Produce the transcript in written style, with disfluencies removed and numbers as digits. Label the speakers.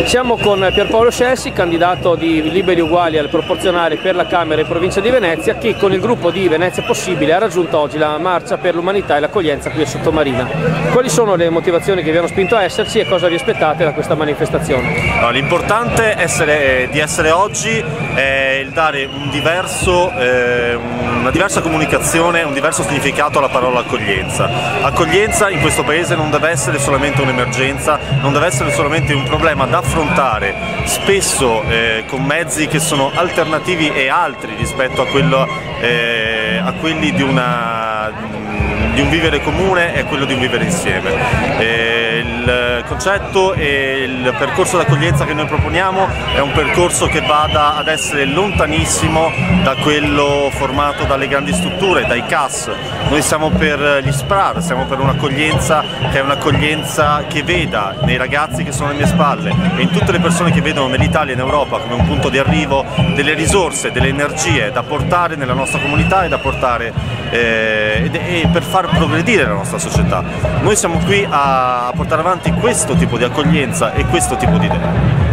Speaker 1: Siamo con Pierpaolo Scessi, candidato di Liberi Uguali al proporzionale per la Camera e Provincia di Venezia, che con il gruppo di Venezia Possibile ha raggiunto oggi la Marcia per l'Umanità e l'Accoglienza qui a Sottomarina. Quali sono le motivazioni che vi hanno spinto a esserci e cosa vi aspettate da questa manifestazione?
Speaker 2: No, l'importante di essere oggi è il dare una diversa comunicazione, un diverso significato alla parola accoglienza. Accoglienza in questo paese non deve essere solamente un'emergenza, non deve essere solamente un problema da affrontare spesso con mezzi che sono alternativi e altri rispetto a quelli di un vivere comune e quello di un vivere insieme. Il concetto e il percorso d'accoglienza che noi proponiamo è un percorso che vada ad essere lontanissimo da quello formato dalle grandi strutture, dai CAS. Noi siamo per gli SPRAR, siamo per un'accoglienza che è un'accoglienza che veda nei ragazzi che sono alle mie spalle e in tutte le persone che vedono nell'Italia e in Europa come un punto di arrivo delle risorse, delle energie da portare nella nostra comunità e da portare e per far progredire la nostra società. Noi siamo qui a portare avanti questo tipo di accoglienza e questo tipo di idee.